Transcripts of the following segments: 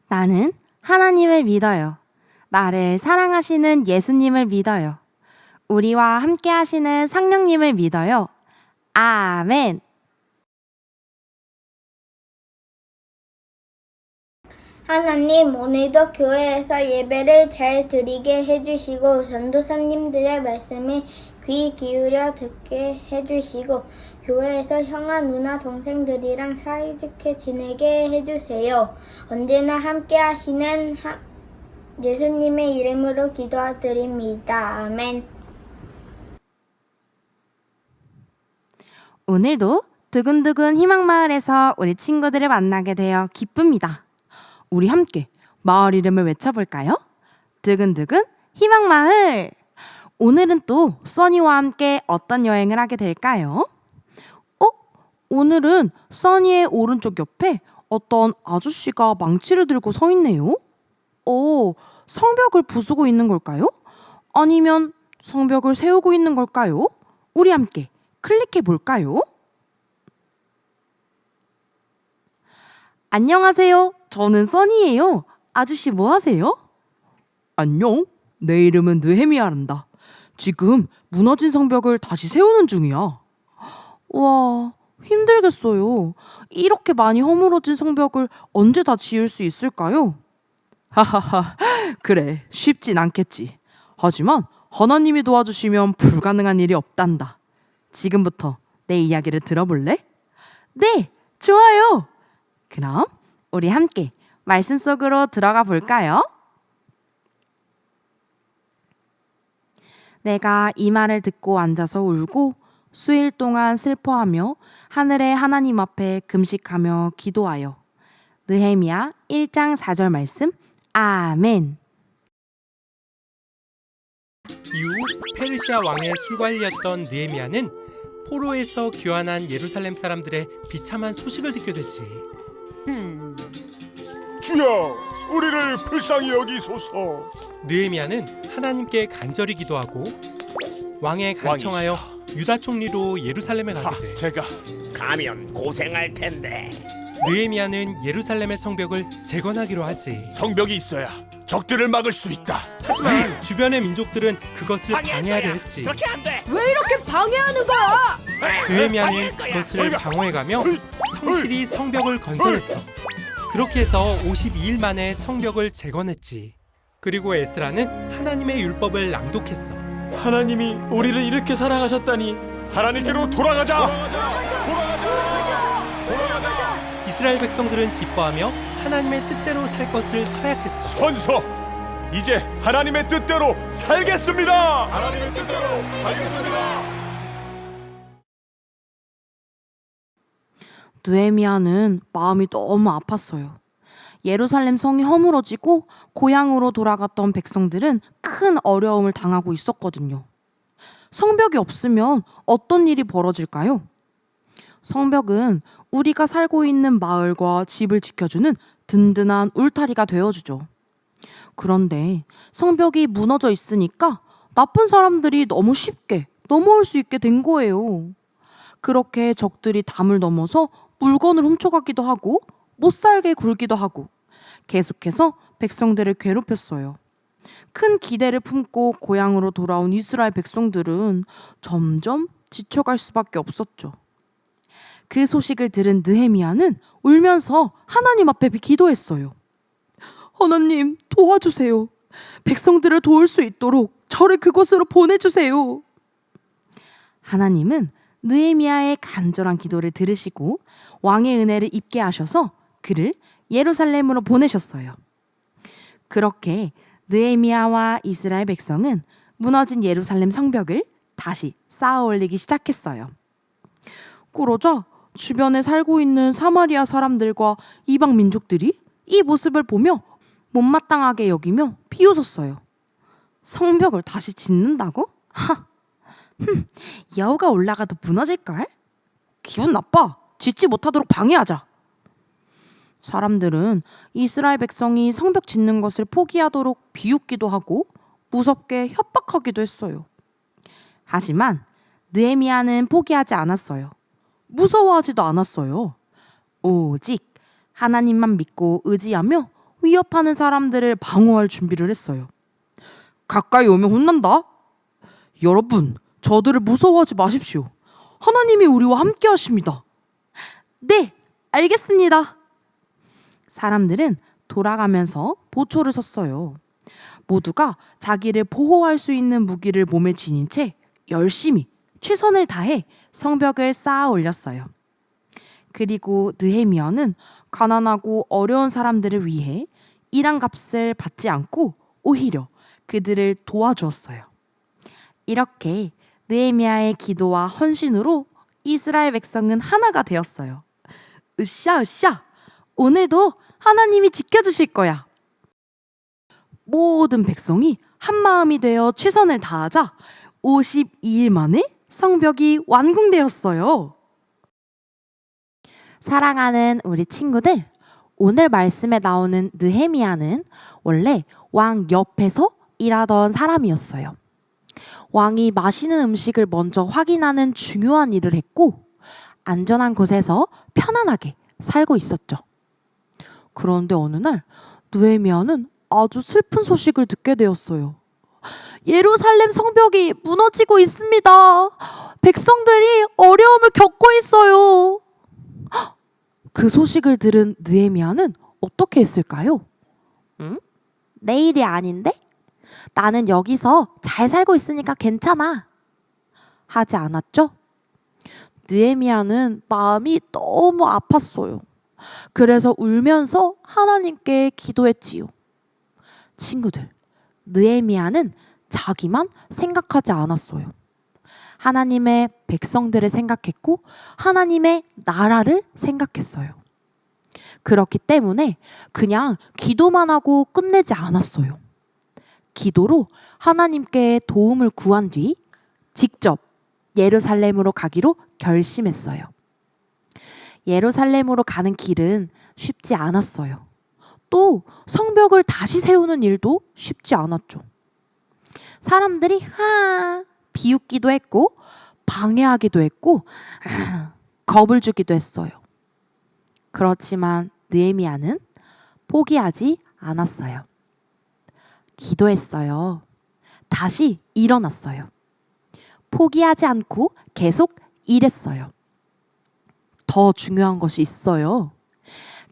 나는 하나님을 믿어요. 나를 사랑하시는 예수님을 믿어요. 우리와 함께 하시는 성령님을 믿어요. 아멘. 하나님, 오늘도 교회에서 예배를 잘 드리게 해주시고 전도사님들의 말씀에 귀 기울여 듣게 해주시고 교회에서 형아, 누나, 동생들이랑 사이좋게 지내게 해주세요. 언제나 함께 하시는 예수님의 이름으로 기도드립니다. 아멘. 오늘도 두근두근 희망마을에서 우리 친구들을 만나게 되어 기쁩니다. 우리 함께 마을 이름을 외쳐볼까요? 두근두근 희망마을! 오늘은 또 써니와 함께 어떤 여행을 하게 될까요? 오늘은 써니의 오른쪽 옆에 어떤 아저씨가 망치를 들고 서 있네요. 성벽을 부수고 있는 걸까요? 아니면 성벽을 세우고 있는 걸까요? 우리 함께 클릭해 볼까요? 안녕하세요. 저는 써니예요. 아저씨 뭐 하세요? 안녕. 내 이름은 느헤미야란다. 지금 무너진 성벽을 다시 세우는 중이야. 와, 힘들겠어요. 이렇게 많이 허물어진 성벽을 언제 다 지을 수 있을까요? 하하하, 그래, 쉽진 않겠지. 하지만 하나님이 도와주시면 불가능한 일이 없단다. 지금부터 내 이야기를 들어볼래? 네, 좋아요. 그럼 우리 함께 말씀 속으로 들어가 볼까요? 내가 이 말을 듣고 앉아서 울고 수일 동안 슬퍼하며 하늘의 하나님 앞에 금식하며 기도하여. 느헤미야 1장 4절 말씀. 아멘. 이후 페르시아 왕의 술관리였던 느헤미야는 포로에서 귀환한 예루살렘 사람들의 비참한 소식을 듣게 되지. 주여, 우리를 불쌍히 여기소서. 느헤미야는 하나님께 간절히 기도하고 왕에 간청하여 유다 총리로 예루살렘에 가게 돼. 제가 가면 고생할 텐데. 느헤미야는 예루살렘의 성벽을 재건하기로 하지. 성벽이 있어야 적들을 막을 수 있다. 하지만 주변의 민족들은 그것을 방해하려 했지. 그렇게 안 돼. 왜 이렇게 방해하는 거야? 느헤미야는 그것을 방어해가며 성실히 성벽을 건설했어. 그렇게 해서 52일 만에 성벽을 재건했지. 그리고 에스라는 하나님의 율법을 낭독했어. 하나님이 우리를 이렇게 사랑하셨다니. 하나님께로 돌아가자. 이스라엘 백성들은 기뻐하며 하나님의 뜻대로 살 것을 서약했어. 선서, 이제 하나님의 뜻대로 살겠습니다. 하나님의 뜻대로 살겠습니다. 느헤미야는 마음이 너무 아팠어요. 예루살렘 성이 허물어지고 고향으로 돌아갔던 백성들은 큰 어려움을 당하고 있었거든요. 성벽이 없으면 어떤 일이 벌어질까요? 성벽은 우리가 살고 있는 마을과 집을 지켜주는 든든한 울타리가 되어주죠. 그런데 성벽이 무너져 있으니까 나쁜 사람들이 너무 쉽게 넘어올 수 있게 된 거예요. 그렇게 적들이 담을 넘어서 물건을 훔쳐가기도 하고 못살게 굴기도 하고 계속해서 백성들을 괴롭혔어요. 큰 기대를 품고 고향으로 돌아온 이스라엘 백성들은 점점 지쳐갈 수밖에 없었죠. 그 소식을 들은 느헤미야는 울면서 하나님 앞에 기도했어요. 하나님, 도와주세요. 백성들을 도울 수 있도록 저를 그곳으로 보내주세요. 하나님은 느헤미야의 간절한 기도를 들으시고 왕의 은혜를 입게 하셔서 그를 예루살렘으로 보내셨어요. 그렇게 느헤미야와 이스라엘 백성은 무너진 예루살렘 성벽을 다시 쌓아 올리기 시작했어요. 그러자 주변에 살고 있는 사마리아 사람들과 이방 민족들이 이 모습을 보며 못마땅하게 여기며 비웃었어요. 성벽을 다시 짓는다고? 여우가 올라가도 무너질걸? 기분 나빠. 짓지 못하도록 방해하자. 사람들은 이스라엘 백성이 성벽 짓는 것을 포기하도록 비웃기도 하고 무섭게 협박하기도 했어요. 하지만 느헤미야는 포기하지 않았어요. 무서워하지도 않았어요. 오직 하나님만 믿고 의지하며 위협하는 사람들을 방어할 준비를 했어요. 가까이 오면 혼난다. 여러분, 저들을 무서워하지 마십시오. 하나님이 우리와 함께 하십니다. 네, 알겠습니다. 사람들은 돌아가면서 보초를 섰어요. 모두가 자기를 보호할 수 있는 무기를 몸에 지닌 채 열심히 최선을 다해 성벽을 쌓아 올렸어요. 그리고 느헤미야는 가난하고 어려운 사람들을 위해 일한 값을 받지 않고 오히려 그들을 도와주었어요. 이렇게 느헤미야의 기도와 헌신으로 이스라엘 백성은 하나가 되었어요. 으쌰 으쌰, 오늘도 하나님이 지켜주실 거야. 모든 백성이 한마음이 되어 최선을 다하자 52일 만에 성벽이 완공되었어요. 사랑하는 우리 친구들, 오늘 말씀에 나오는 느헤미야는 원래 왕 옆에서 일하던 사람이었어요. 왕이 마시는 음식을 먼저 확인하는 중요한 일을 했고 안전한 곳에서 편안하게 살고 있었죠. 그런데 어느 날 느헤미야는 아주 슬픈 소식을 듣게 되었어요. 예루살렘 성벽이 무너지고 있습니다. 백성들이 어려움을 겪고 있어요. 그 소식을 들은 느헤미야는 어떻게 했을까요? 내일이 아닌데? 나는 여기서 잘 살고 있으니까 괜찮아. 하지 않았죠? 느헤미야는 마음이 너무 아팠어요. 그래서 울면서 하나님께 기도했지요. 친구들, 느헤미야는 자기만 생각하지 않았어요. 하나님의 백성들을 생각했고 하나님의 나라를 생각했어요. 그렇기 때문에 그냥 기도만 하고 끝내지 않았어요. 기도로 하나님께 도움을 구한 뒤 직접 예루살렘으로 가기로 결심했어요. 예루살렘으로 가는 길은 쉽지 않았어요. 또 성벽을 다시 세우는 일도 쉽지 않았죠. 사람들이 비웃기도 했고 방해하기도 했고 겁을 주기도 했어요. 그렇지만 느헤미야는 포기하지 않았어요. 기도했어요. 다시 일어났어요. 포기하지 않고 계속 일했어요. 더 중요한 것이 있어요.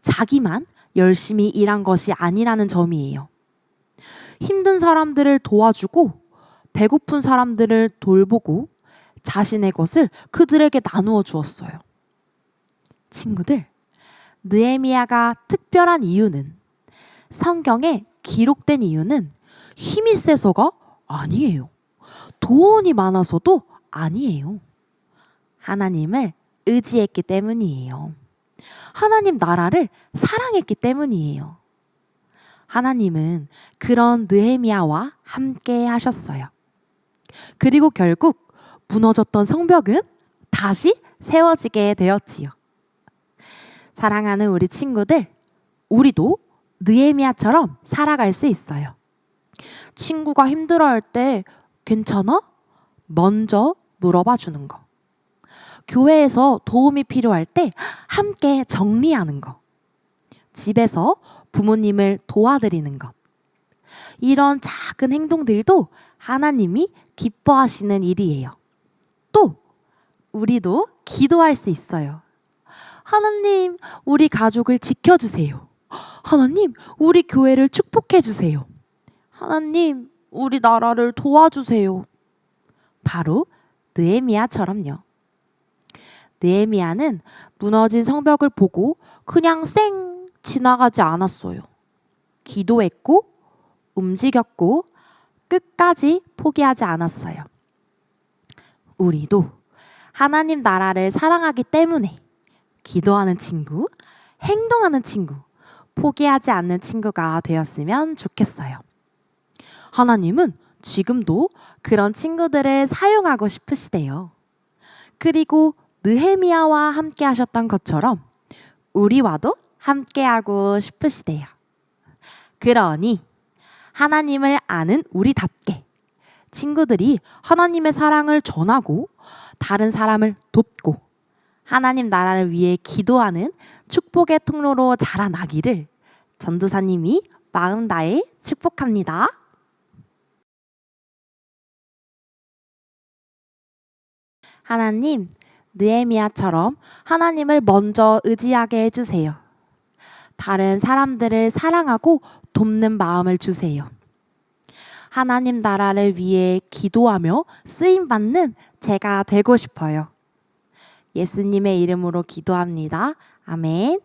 자기만 열심히 일한 것이 아니라는 점이에요. 힘든 사람들을 도와주고 배고픈 사람들을 돌보고 자신의 것을 그들에게 나누어 주었어요. 친구들, 느헤미야가 특별한 이유는, 성경에 기록된 이유는 힘이 세서가 아니에요. 돈이 많아서도 아니에요. 하나님을 의지했기 때문이에요. 하나님 나라를 사랑했기 때문이에요. 하나님은 그런 느헤미야와 함께 하셨어요. 그리고 결국 무너졌던 성벽은 다시 세워지게 되었지요. 사랑하는 우리 친구들, 우리도 느헤미야처럼 살아갈 수 있어요. 친구가 힘들어할 때 괜찮아? 먼저 물어봐 주는 거. 교회에서 도움이 필요할 때 함께 정리하는 거. 집에서 부모님을 도와드리는 것. 이런 작은 행동들도 하나님이 기뻐하시는 일이에요. 또 우리도 기도할 수 있어요. 하나님, 우리 가족을 지켜주세요. 하나님, 우리 교회를 축복해주세요. 하나님, 우리 나라를 도와주세요. 바로 느헤미야처럼요. 느헤미야는 무너진 성벽을 보고 그냥 쌩 지나가지 않았어요. 기도했고 움직였고 끝까지 포기하지 않았어요. 우리도 하나님 나라를 사랑하기 때문에 기도하는 친구, 행동하는 친구, 포기하지 않는 친구가 되었으면 좋겠어요. 하나님은 지금도 그런 친구들을 사용하고 싶으시대요. 그리고 느헤미야와 함께 하셨던 것처럼 우리와도 함께하고 싶으시대요. 그러니 하나님을 아는 우리답게 친구들이 하나님의 사랑을 전하고 다른 사람을 돕고 하나님 나라를 위해 기도하는 축복의 통로로 자라나기를 전도사님이 마음 다해 축복합니다. 하나님, 느헤미야처럼 하나님을 먼저 의지하게 해주세요. 다른 사람들을 사랑하고 돕는 마음을 주세요. 하나님 나라를 위해 기도하며 쓰임받는 제가 되고 싶어요. 예수님의 이름으로 기도합니다. 아멘.